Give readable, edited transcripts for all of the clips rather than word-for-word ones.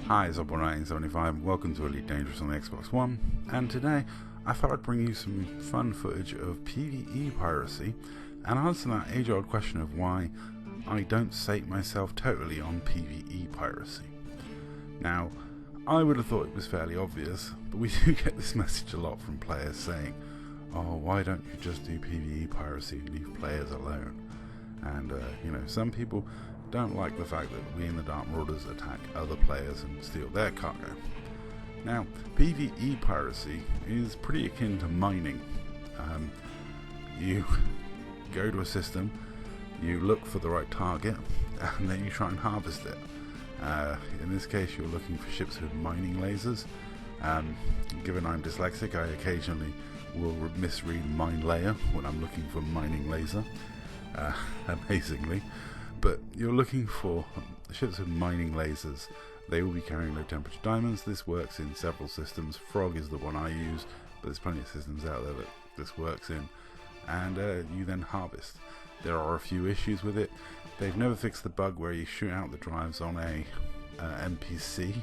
Hi, it's Zob1975, welcome to Elite Dangerous on the Xbox One, and today I thought I'd bring you some fun footage of PvE piracy and answer that age-old question of why I don't sate myself totally on PvE piracy. Now, I would have thought it was fairly obvious, but we do get this message a lot from players saying, oh, why don't you just do PvE piracy and leave players alone? And, some people don't like the fact that we in the Dark Marauders attack other players and steal their cargo. Now, PvE piracy is pretty akin to mining. You go to a system, you look for the right target, and then you try and harvest it. In this case, you're looking for ships with mining lasers. Given I'm dyslexic, I occasionally will misread mine layer when I'm looking for mining laser, amazingly. But you're looking for ships with mining lasers. They will be carrying low temperature diamonds. This works in several systems. Frog is the one I use, but there's plenty of systems out there that this works in. And you then harvest. There are a few issues with it. They've never fixed the bug where you shoot out the drives on a NPC.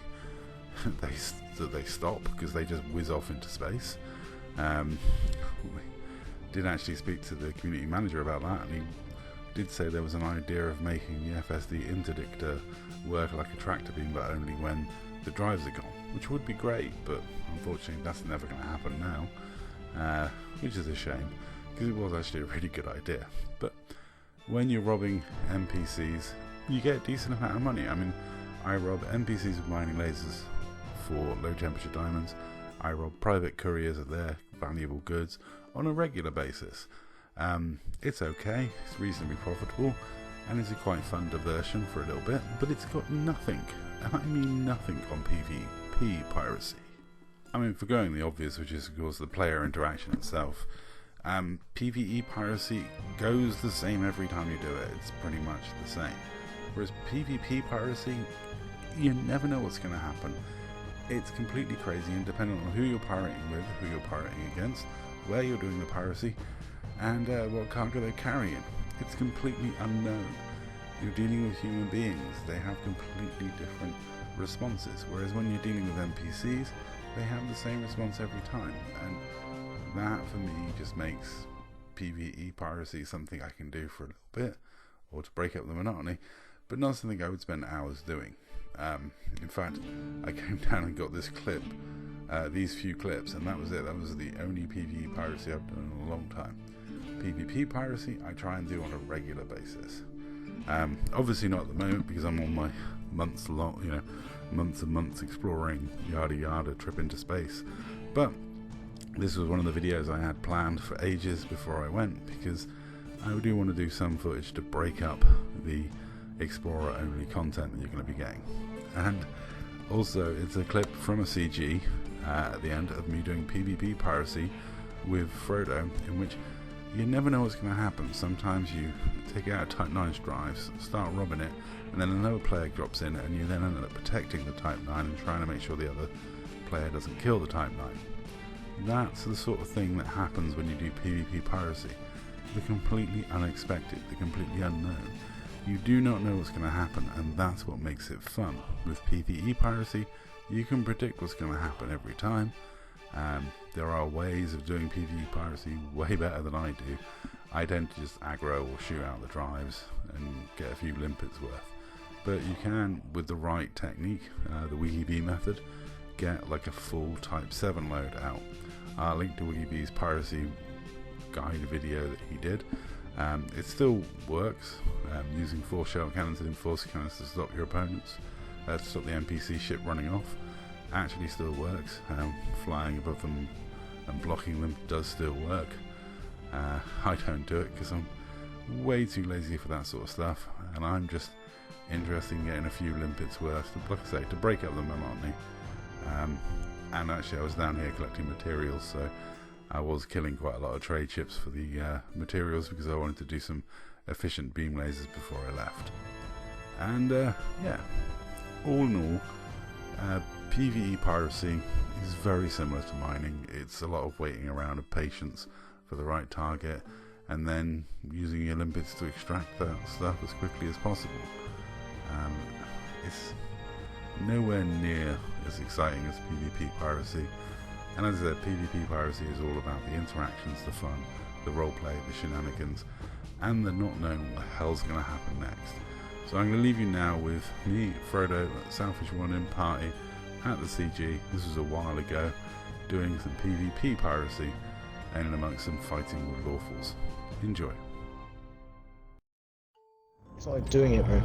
they stop because they just whiz off into space. We did actually speak to the community manager about that, and he did say there was an idea of making the FSD interdictor work like a tractor beam, but only when the drives are gone, which would be great, but unfortunately that's never going to happen now, which is a shame, because it was actually a really good idea. But when you're robbing NPCs, you get a decent amount of money. I mean, I rob NPCs with mining lasers for low temperature diamonds. I rob private couriers of their valuable goods on a regular basis. It's okay, it's reasonably profitable, and it's a quite fun diversion for a little bit, but it's got nothing, and I mean nothing, on PvP piracy. I mean, forgoing the obvious, which is of course the player interaction itself, PvE piracy goes the same every time you do it. It's pretty much the same. Whereas PvP piracy, you never know what's going to happen. It's completely crazy, and depending on who you're pirating with, who you're pirating against, where you're doing the piracy, and what cargo they're carrying. It's completely unknown. You're dealing with human beings. They have completely different responses, whereas when you're dealing with NPCs, they have the same response every time, and that for me just makes PvE piracy something I can do for a little bit, or to break up the monotony, but not something I would spend hours doing. In fact, I came down and got this clip, these few clips, and that was it. That was the only PvE piracy I've done in a long time. PvP piracy I try and do on a regular basis. Obviously not at the moment, because I'm on my months and months exploring yada yada trip into space. But this was one of the videos I had planned for ages before I went, because I do want to do some footage to break up the explorer only content that you're going to be getting. And also it's a clip from a CG at the end of me doing PvP piracy with Frodo, in which you never know what's going to happen. Sometimes you take out Type 9's drives, start robbing it, and then another player drops in, and you then end up protecting the Type 9 and trying to make sure the other player doesn't kill the Type 9. That's the sort of thing that happens when you do PvP piracy. The completely unexpected, the completely unknown. You do not know what's going to happen, and that's what makes it fun. With PvE piracy, you can predict what's going to happen every time. There are ways of doing PvE piracy way better than I do. I tend to just aggro or shoot out the drives and get a few limpets worth. But you can, with the right technique, the WiggyB method, get like a full Type 7 load out. I'll link to WiggyB's piracy guide video that he did. It still works, using 4 shell cannons and 4 cannons to stop your opponents, to stop the NPC ship running off. Actually still works. Flying above them and blocking them does still work. I don't do it because I'm way too lazy for that sort of stuff, and I'm just interested in getting a few limpets worth, like I say, to break up the monotony. And actually I was down here collecting materials, so I was killing quite a lot of trade ships for the materials, because I wanted to do some efficient beam lasers before I left. And yeah, all in all, PvE piracy is very similar to mining. It's a lot of waiting around and patience for the right target, and then using your limpets to extract that stuff as quickly as possible. it's nowhere near as exciting as PvP piracy. And as I said, PvP piracy is all about the interactions, the fun, the roleplay, the shenanigans, and the not knowing what the hell's going to happen next. So I'm going to leave you now with me, Frodo, at Selfish Running Party at the CG. This was a while ago, doing some PvP piracy and in amongst some fighting with lawfuls. Enjoy. It's like doing it, bro.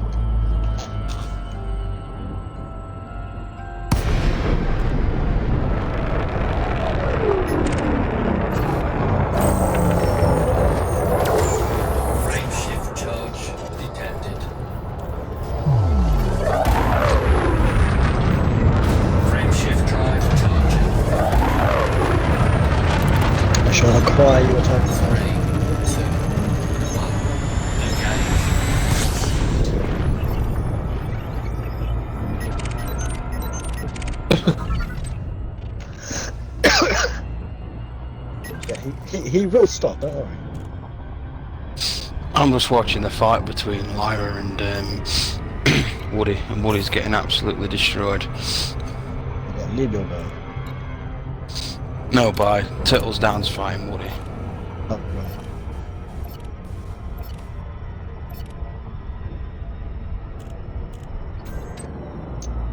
Shall I cry you attack? Yeah, he will stop, don't worry. I'm just watching the fight between Lyra and Woody, and Woody's getting absolutely destroyed. Yeah, leave your guy. No, bye. Turtles down's fine, Woody. Oh, right.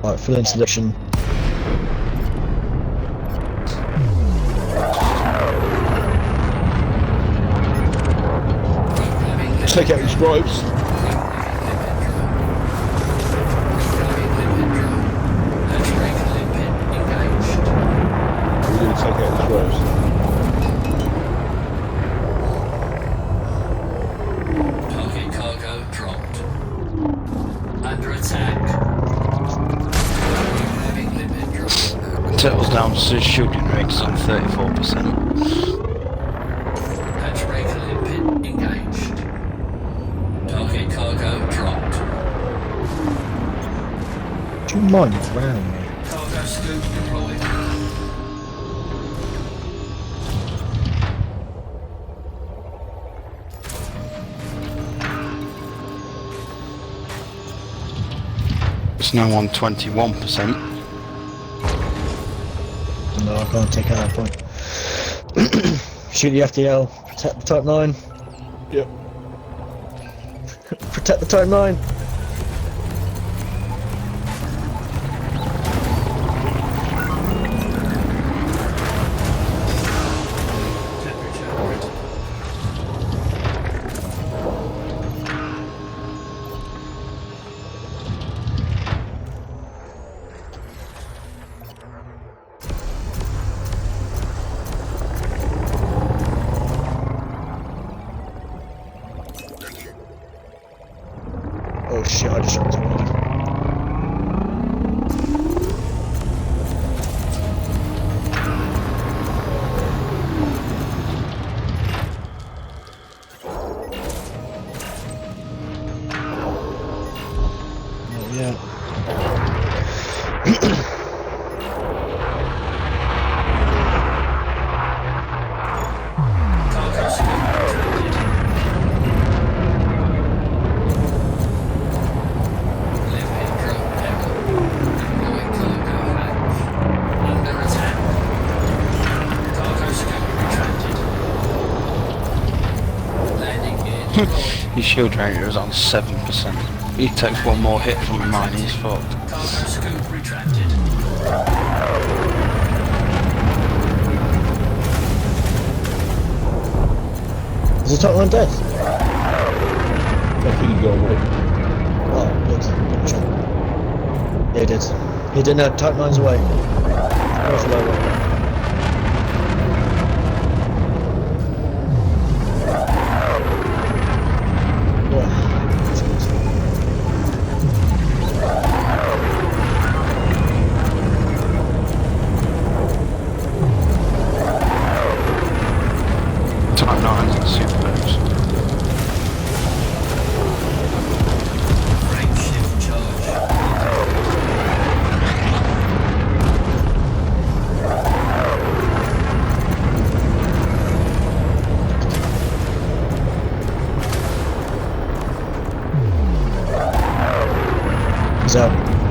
Alright, full installation. Take out your stripes. We're going to take out the stripes. Target cargo dropped. Under attack. Having limit dropped. Turtles down's shooting rate is on 34%. Hatch breaker limpet engaged. Target cargo dropped. Do you mind round me? Cargo scoop deployed. It's now on 21%. No, I can't take out that point. Shoot the FDL, protect the Type 9. Yep. Protect the Type 9. Oh shit, I just shot somebody. Oh yeah. Cargo scoop retracted. Limpet drone error. Deploying cargo hatch. Under attack. Cargo scoop retracted. Landing gear deployed. His shield rate is on 7%. He takes one more hit from a mine, he's fucked. Cargo scoop retracted. Is the Type 9 dead? I think he got away. Oh, good. Yeah, he did. He did know Type 9's away. Where's the low one? Yeah. That's good. 9 and super boost. Frame shift charge. out.